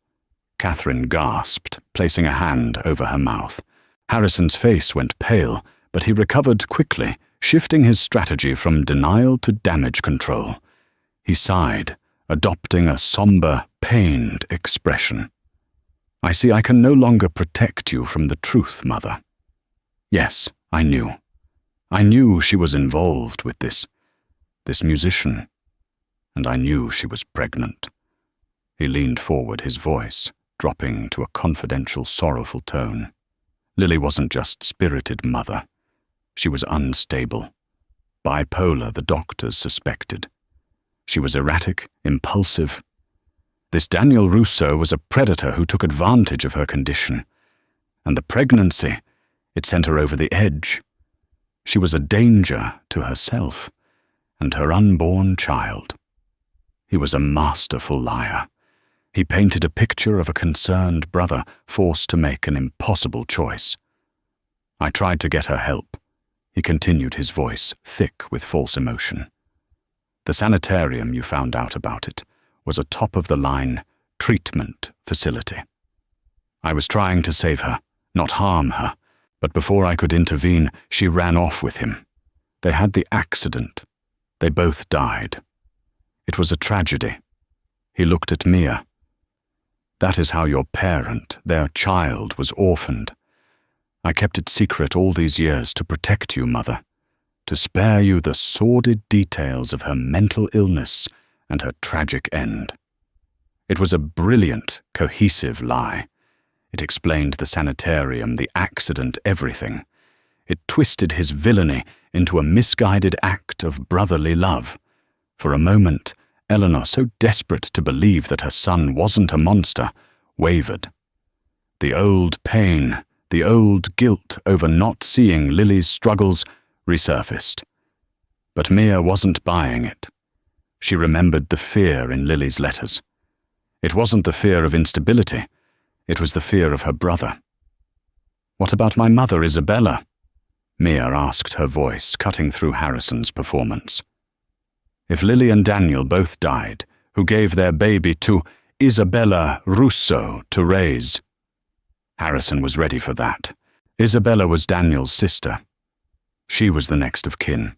Catherine gasped, placing a hand over her mouth. Harrison's face went pale, but he recovered quickly, shifting his strategy from denial to damage control. He sighed, adopting a somber, pained expression. "I see I can no longer protect you from the truth, Mother. Yes, I knew. I knew she was involved with this musician, and I knew she was pregnant." He leaned forward, his voice dropping to a confidential, sorrowful tone. Lily wasn't just spirited, Mother. She was unstable. Bipolar, the doctors suspected. She was erratic, impulsive. This Daniel Russo was a predator who took advantage of her condition. And the pregnancy, it sent her over the edge. She was a danger to herself and her unborn child. He was a masterful liar. He painted a picture of a concerned brother forced to make an impossible choice. "I tried to get her help," he continued, his voice thick with false emotion. "The sanitarium you found out about it was a top-of-the-line treatment facility. I was trying to save her, not harm her, but before I could intervene, she ran off with him. They had the accident. They both died. It was a tragedy." He looked at Mia. "That is how your parent, their child, was orphaned. I kept it secret all these years to protect you, Mother, to spare you the sordid details of her mental illness and her tragic end. It was a brilliant, cohesive lie. It explained the sanitarium, the accident, everything. It twisted his villainy into a misguided act of brotherly love. For a moment, Eleanor, so desperate to believe that her son wasn't a monster, wavered. The old pain, the old guilt over not seeing Lily's struggles resurfaced. But Mia wasn't buying it. She remembered the fear in Lily's letters. It wasn't the fear of instability. It was the fear of her brother. "What about my mother, Isabella?" Mia asked, her voice cutting through Harrison's performance. If Lily and Daniel both died, who gave their baby to Isabella Russo to raise? Harrison was ready for that. Isabella was Daniel's sister. She was the next of kin.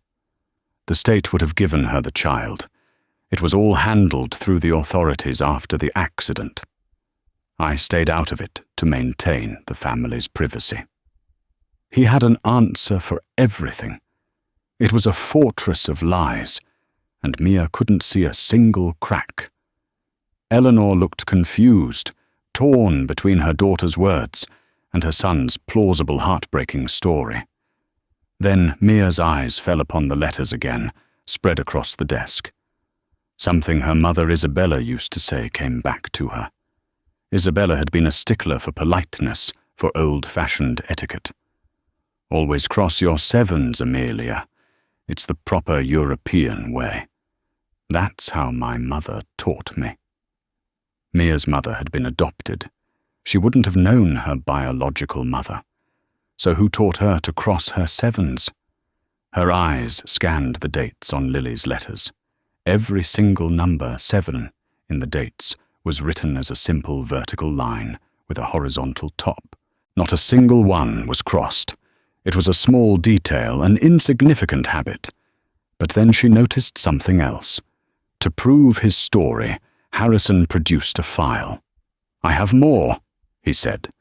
The state would have given her the child. It was all handled through the authorities after the accident. I stayed out of it to maintain the family's privacy. He had an answer for everything. It was a fortress of lies, and Mia couldn't see a single crack. Eleanor looked confused, torn between her daughter's words and her son's plausible heartbreaking story. Then Mia's eyes fell upon the letters again, spread across the desk. Something her mother Isabella used to say came back to her. Isabella had been a stickler for politeness, for old-fashioned etiquette. "Always cross your sevens, Amelia. It's the proper European way. That's how my mother taught me." Mia's mother had been adopted. She wouldn't have known her biological mother. So who taught her to cross her sevens? Her eyes scanned the dates on Lily's letters. Every single number 7 in the dates was written as a simple vertical line with a horizontal top. Not a single one was crossed. It was a small detail, an insignificant habit. But then she noticed something else. To prove his story, Harrison produced a file. "I have more," he said.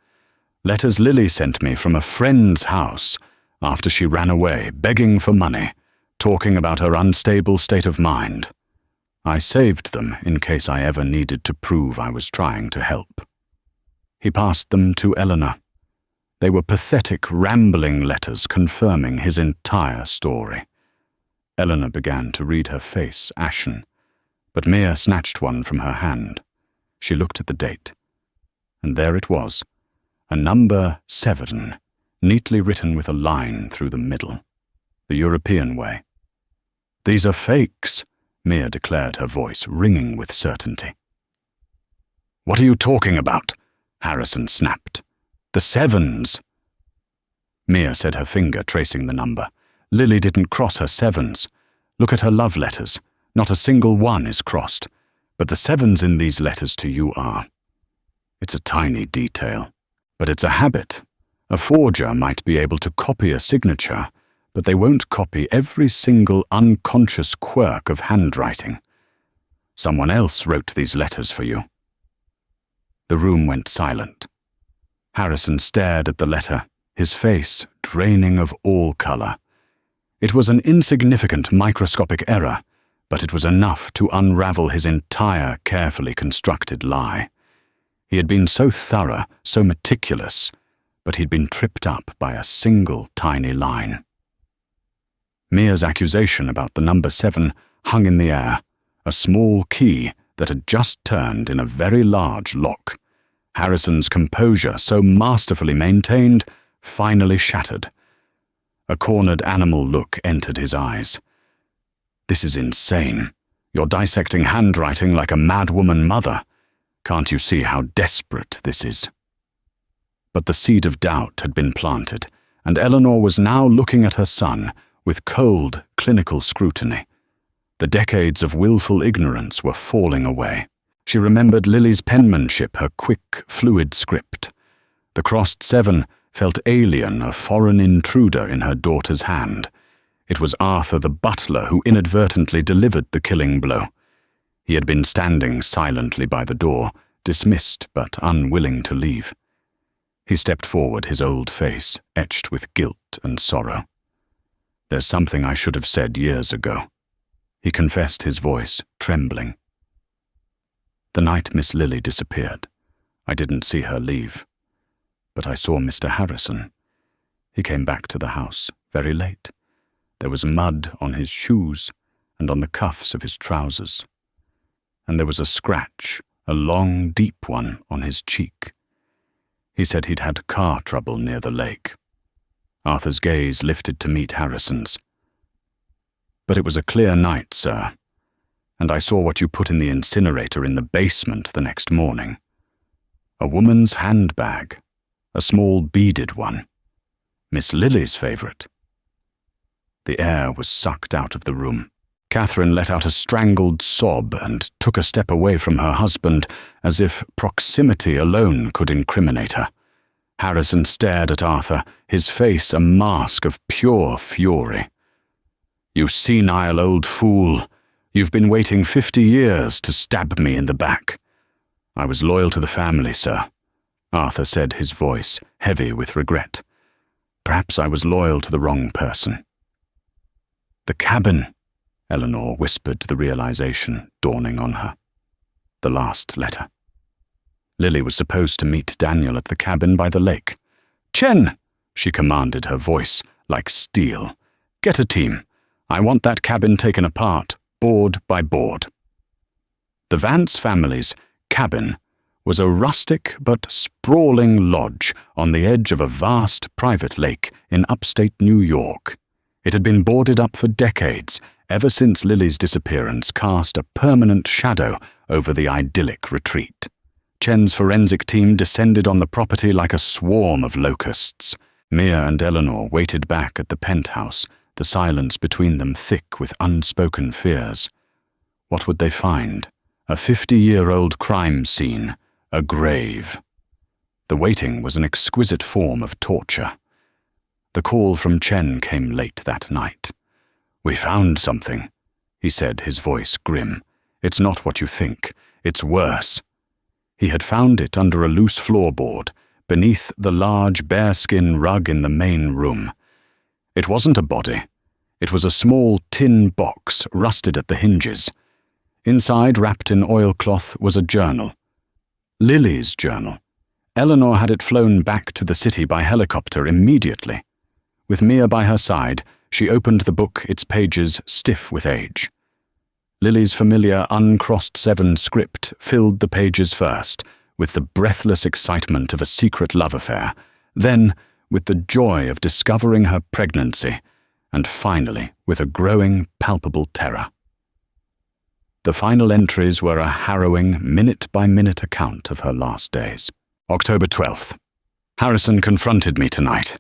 "Letters Lily sent me from a friend's house after she ran away, begging for money, talking about her unstable state of mind. I saved them in case I ever needed to prove I was trying to help." He passed them to Eleanor. They were pathetic, rambling letters confirming his entire story. Eleanor began to read, her face ashen, but Mia snatched one from her hand. She looked at the date, and there it was, a number 7, neatly written with a line through the middle, the European way. "These are fakes," Mia declared, her voice ringing with certainty. "What are you talking about?" Harrison snapped. "The 7s." Mia said, her finger tracing the number. "Lily didn't cross her 7s. Look at her love letters. Not a single one is crossed, but the 7s in these letters to you are. It's a tiny detail, but it's a habit. A forger might be able to copy a signature, but they won't copy every single unconscious quirk of handwriting. Someone else wrote these letters for you." The room went silent. Harrison stared at the letter, his face draining of all color. It was an insignificant microscopic error, but it was enough to unravel his entire carefully constructed lie. He had been so thorough, so meticulous, but he'd been tripped up by a single tiny line. Mia's accusation about the number 7 hung in the air, a small key that had just turned in a very large lock. Harrison's composure, so masterfully maintained, finally shattered. A cornered animal look entered his eyes. "This is insane. You're dissecting handwriting like a madwoman mother. Can't you see how desperate this is?" But the seed of doubt had been planted, and Eleanor was now looking at her son with cold, clinical scrutiny. The decades of willful ignorance were falling away. She remembered Lily's penmanship, her quick, fluid script. The crossed 7 felt alien, a foreign intruder in her daughter's hand. It was Arthur the butler who inadvertently delivered the killing blow. He had been standing silently by the door, dismissed but unwilling to leave. He stepped forward, his old face etched with guilt and sorrow. "There's something I should have said years ago," he confessed, his voice trembling. "The night Miss Lily disappeared, I didn't see her leave, but I saw Mr. Harrison. He came back to the house very late. There was mud on his shoes and on the cuffs of his trousers. And there was a scratch, a long, deep one, on his cheek. He said he'd had car trouble near the lake. Arthur's gaze lifted to meet Harrison's. "But it was a clear night, sir, and I saw what you put in the incinerator in the basement the next morning. A woman's handbag, a small beaded one. Miss Lily's favourite." The air was sucked out of the room. Catherine let out a strangled sob and took a step away from her husband, as if proximity alone could incriminate her. Harrison stared at Arthur, his face a mask of pure fury. "You senile old fool! You've been waiting 50 years to stab me in the back." "I was loyal to the family, sir," Arthur said, his voice heavy with regret. "Perhaps I was loyal to the wrong person." "The cabin," Eleanor whispered, the realization dawning on her. The last letter. Lily was supposed to meet Daniel at the cabin by the lake. "Chen," she commanded, her voice like steel. "Get a team. I want that cabin taken apart, board by board." The Vance family's cabin was a rustic but sprawling lodge on the edge of a vast private lake in upstate New York. It had been boarded up for decades, ever since Lily's disappearance cast a permanent shadow over the idyllic retreat. Chen's forensic team descended on the property like a swarm of locusts. Mia and Eleanor waited back at the penthouse, the silence between them thick with unspoken fears. What would they find? A 50-year-old crime scene, a grave. The waiting was an exquisite form of torture. The call from Chen came late that night. "We found something," he said, his voice grim. "It's not what you think. It's worse." He had found it under a loose floorboard, beneath the large bearskin rug in the main room. It wasn't a body. It was a small tin box, rusted at the hinges. Inside, wrapped in oilcloth, was a journal. Lily's journal. Eleanor had it flown back to the city by helicopter immediately. With Mia by her side, she opened the book, its pages stiff with age. Lily's familiar uncrossed 7 script filled the pages first, with the breathless excitement of a secret love affair, then with the joy of discovering her pregnancy, and finally with a growing, palpable terror. The final entries were a harrowing, minute-by-minute account of her last days. October 12th. Harrison confronted me tonight.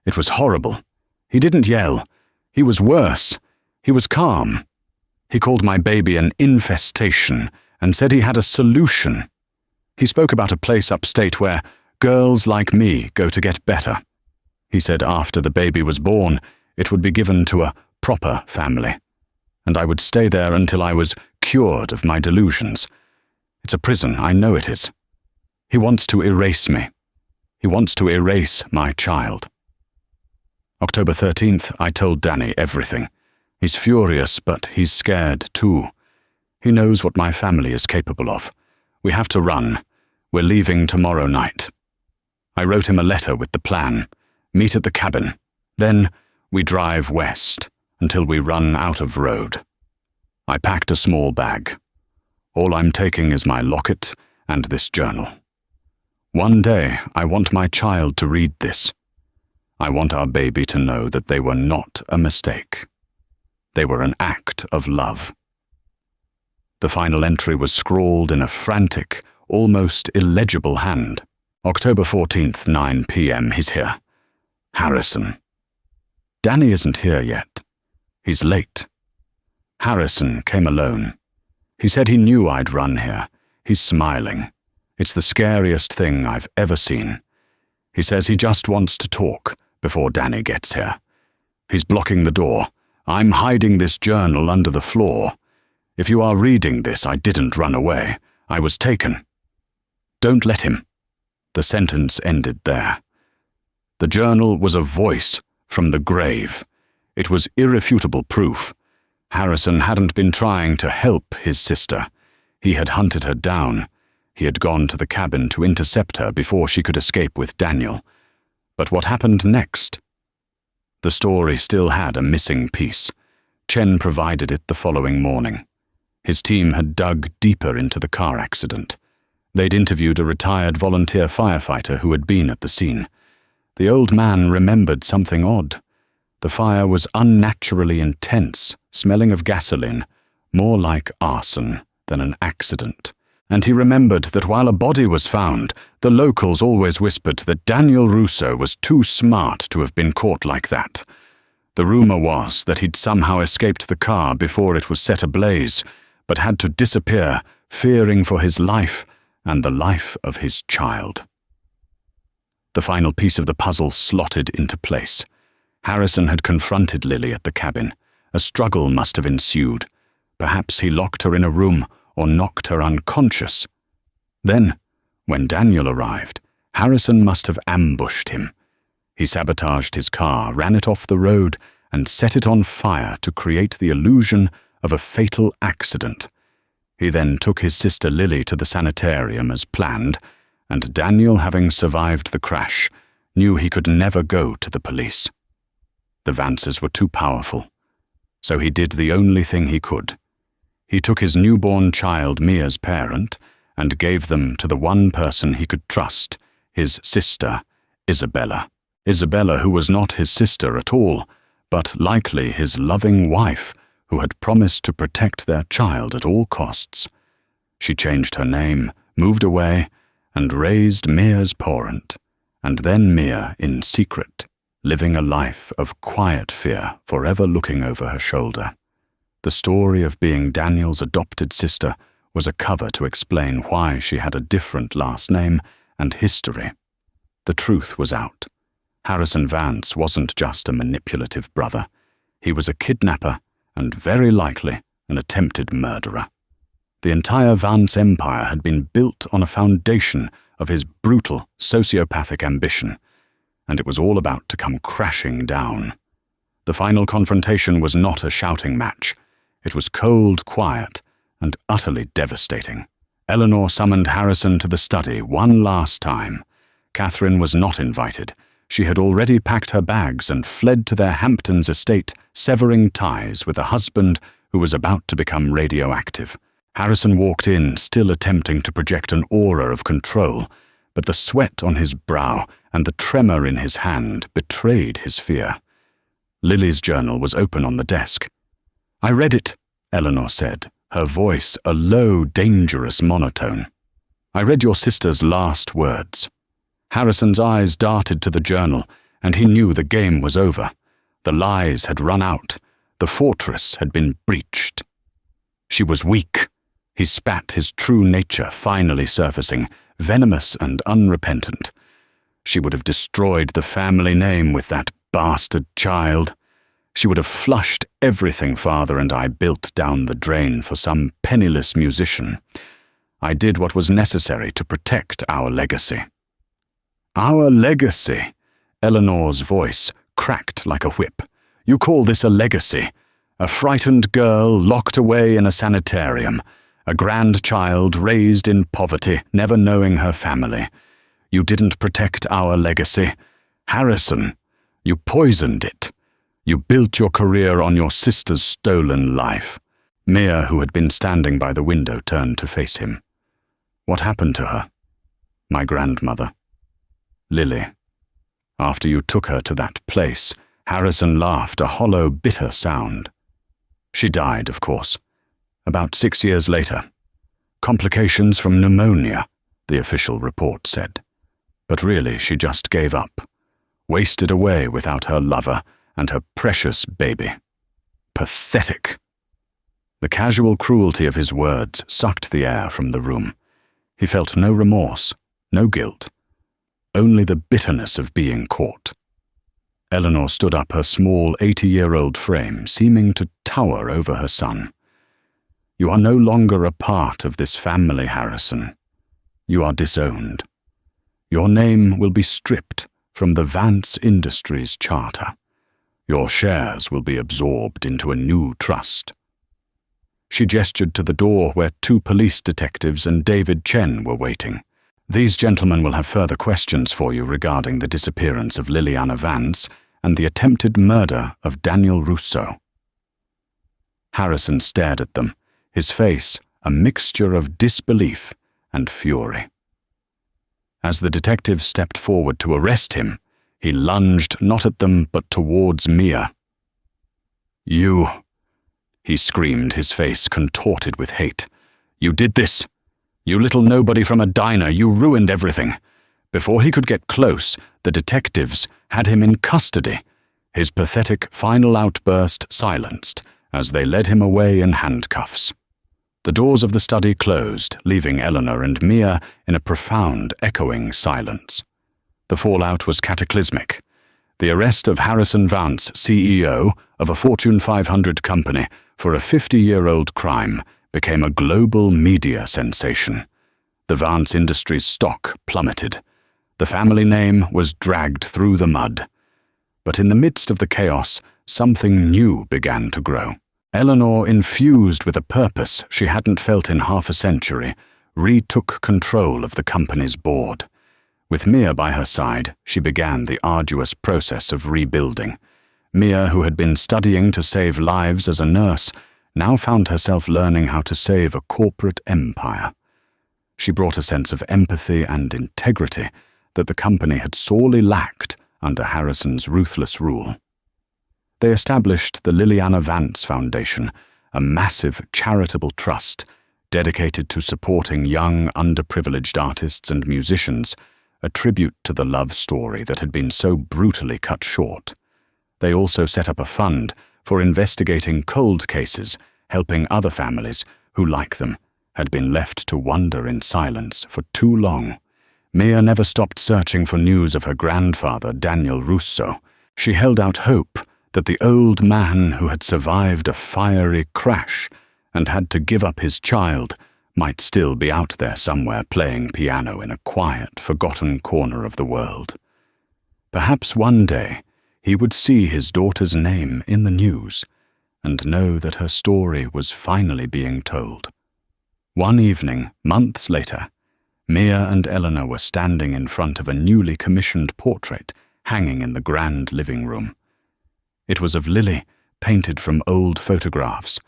It was horrible. He didn't yell. He was worse. He was calm. He called my baby an infestation and said he had a solution. He spoke about a place upstate where girls like me go to get better. He said after the baby was born, it would be given to a proper family, and I would stay there until I was cured of my delusions. It's a prison, I know it is. He wants to erase me. He wants to erase my child. October 13th, I told Danny everything. He's furious, but he's scared too. He knows what my family is capable of. We have to run. We're leaving tomorrow night. I wrote him a letter with the plan. Meet at the cabin. Then we drive west until we run out of road. I packed a small bag. All I'm taking is my locket and this journal. One day, I want my child to read this. I want our baby to know that they were not a mistake. They were an act of love. The final entry was scrawled in a frantic, almost illegible hand. October 14th, 9 p.m. He's here. Harrison. Danny isn't here yet. He's late. Harrison came alone. He said he knew I'd run here. He's smiling. It's the scariest thing I've ever seen. He says he just wants to talk before Danny gets here. He's blocking the door. I'm hiding this journal under the floor. If you are reading this, I didn't run away. I was taken. Don't let him. The sentence ended there. The journal was a voice from the grave. It was irrefutable proof. Harrison hadn't been trying to help his sister. He had hunted her down. He had gone to the cabin to intercept her before she could escape with Daniel. But what happened next The story still had a missing piece. Chen provided it the following morning. His team had dug deeper into the car accident. They'd interviewed a retired volunteer firefighter who had been at the scene. The old man remembered something odd. The fire was unnaturally intense, smelling of gasoline, more like arson than an accident. And he remembered that while a body was found, the locals always whispered that Daniel Russo was too smart to have been caught like that. The rumor was that he'd somehow escaped the car before it was set ablaze, but had to disappear, fearing for his life and the life of his child. The final piece of the puzzle slotted into place. Harrison had confronted Lily at the cabin. A struggle must have ensued. Perhaps he locked her in a room or knocked her unconscious. Then, when Daniel arrived, Harrison must have ambushed him. He sabotaged his car, ran it off the road, and set it on fire to create the illusion of a fatal accident. He then took his sister Lily to the sanitarium as planned, and Daniel, having survived the crash, knew he could never go to the police. The Vances were too powerful, so he did the only thing he could. He took his newborn child, Mia's parent, and gave them to the one person he could trust, his sister, Isabella. Isabella, who was not his sister at all, but likely his loving wife, who had promised to protect their child at all costs. She changed her name, moved away, and raised Mia's parent, and then Mia in secret, living a life of quiet fear, forever looking over her shoulder. The story of being Daniel's adopted sister was a cover to explain why she had a different last name and history. The truth was out. Harrison Vance wasn't just a manipulative brother. He was a kidnapper and very likely an attempted murderer. The entire Vance empire had been built on a foundation of his brutal, sociopathic ambition, and it was all about to come crashing down. The final confrontation was not a shouting match. It was cold, quiet, and utterly devastating. Eleanor summoned Harrison to the study one last time. Catherine was not invited. She had already packed her bags and fled to their Hamptons estate, severing ties with a husband who was about to become radioactive. Harrison walked in, still attempting to project an aura of control, but the sweat on his brow and the tremor in his hand betrayed his fear. Lily's journal was open on the desk. "I read it," Eleanor said, her voice a low, dangerous monotone. "I read your sister's last words." Harrison's eyes darted to the journal, and he knew the game was over. The lies had run out. The fortress had been breached. She was weak. He spat, his true nature finally surfacing, venomous and unrepentant. She would have destroyed the family name with that bastard child. She would have flushed everything father and I built down the drain for some penniless musician. I did what was necessary to protect our legacy. "Our legacy?" Eleanor's voice cracked like a whip. "You call this a legacy? A frightened girl locked away in a sanitarium, a grandchild raised in poverty, never knowing her family. You didn't protect our legacy. Harrison, you poisoned it. You built your career on your sister's stolen life." Mia, who had been standing by the window, turned to face him. "What happened to her?" "My grandmother. Lily. After you took her to that place," Harrison laughed, a hollow, bitter sound. "She died, of course. About 6 years later. Complications from pneumonia," the official report said. "But really, she just gave up. Wasted away without her lover and her precious baby. Pathetic." The casual cruelty of his words sucked the air from the room. He felt no remorse, no guilt. Only the bitterness of being caught. Eleanor stood up, her small 80-year-old frame seeming to tower over her son. "You are no longer a part of this family, Harrison. You are disowned. Your name will be stripped from the Vance Industries charter. Your shares will be absorbed into a new trust." She gestured to the door where 2 police detectives and David Chen were waiting. "These gentlemen will have further questions for you regarding the disappearance of Liliana Vance and the attempted murder of Daniel Russo. Harrison stared at them, his face a mixture of disbelief and fury. As the detectives stepped forward to arrest him, he lunged not at them but towards Mia. "You," he screamed, his face contorted with hate. "You did this. You little nobody from a diner, you ruined everything." Before he could get close, the detectives had him in custody, his pathetic final outburst silenced as they led him away in handcuffs. The doors of the study closed, leaving Eleanor and Mia in a profound, echoing silence. The fallout was cataclysmic. The arrest of Harrison Vance, CEO of a Fortune 500 company, for a 50-year-old crime became a global media sensation. The Vance Industries stock plummeted. The family name was dragged through the mud. But in the midst of the chaos, something new began to grow. Eleanor, infused with a purpose she hadn't felt in half a century, retook control of the company's board. With Mia by her side, she began the arduous process of rebuilding. Mia, who had been studying to save lives as a nurse, now found herself learning how to save a corporate empire. She brought a sense of empathy and integrity that the company had sorely lacked under Harrison's ruthless rule. They established the Liliana Vance Foundation, a massive charitable trust dedicated to supporting young, underprivileged artists and musicians, a tribute to the love story that had been so brutally cut short. They also set up a fund for investigating cold cases, helping other families who, like them, had been left to wonder in silence for too long. Mia never stopped searching for news of her grandfather, Daniel Russo. She held out hope that the old man who had survived a fiery crash and had to give up his child might still be out there somewhere playing piano in a quiet, forgotten corner of the world. Perhaps one day he would see his daughter's name in the news and know that her story was finally being told. One evening, months later, Mia and Eleanor were standing in front of a newly commissioned portrait hanging in the grand living room. It was of Lily, painted from old photographs,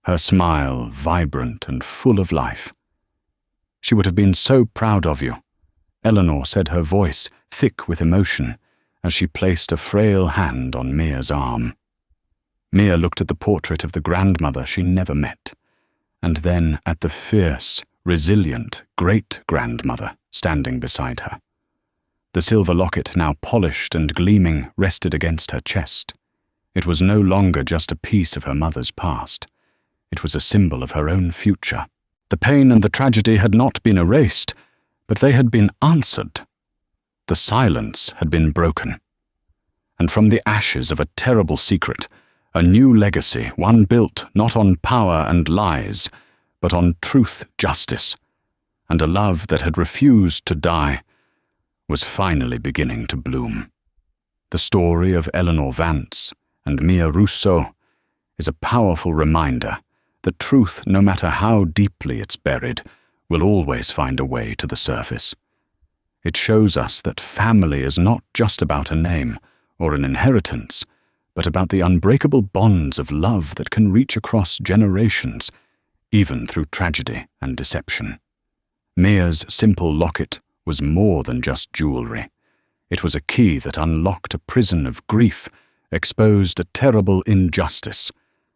her smile vibrant and full of life. "She would have been so proud of you," Eleanor said, her voice thick with emotion, as she placed a frail hand on Mia's arm. Mia looked at the portrait of the grandmother she never met, and then at the fierce, resilient great-grandmother standing beside her. The silver locket, now polished and gleaming, rested against her chest. It was no longer just a piece of her mother's past. It was a symbol of her own future. The pain and the tragedy had not been erased, but they had been answered. The silence had been broken. And from the ashes of a terrible secret, a new legacy, one built not on power and lies, but on truth, justice, and a love that had refused to die, was finally beginning to bloom. The story of Eleanor Vance and Mia Russo is a powerful reminder that truth, no matter how deeply it's buried, will always find a way to the surface. It shows us that family is not just about a name or an inheritance, but about the unbreakable bonds of love that can reach across generations, even through tragedy and deception. Mia's simple locket was more than just jewelry. It was a key that unlocked a prison of grief, exposed a terrible injustice,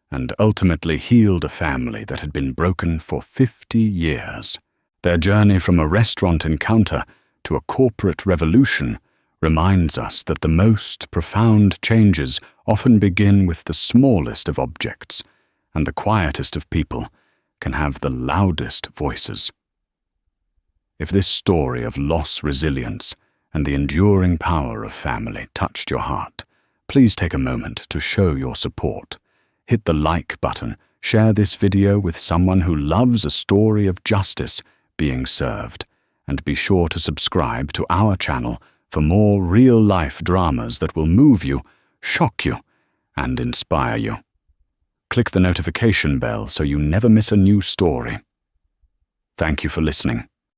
and ultimately healed a family that had been broken for 50 years. Their journey from a restaurant encounter to a corporate revolution reminds us that the most profound changes often begin with the smallest of objects, and the quietest of people can have the loudest voices. If this story of loss, resilience, and the enduring power of family touched your heart, please take a moment to show your support. Hit the like button, share this video with someone who loves a story of justice being served, and be sure to subscribe to our channel for more real-life dramas that will move you, shock you, and inspire you. Click the notification bell so you never miss a new story. Thank you for listening.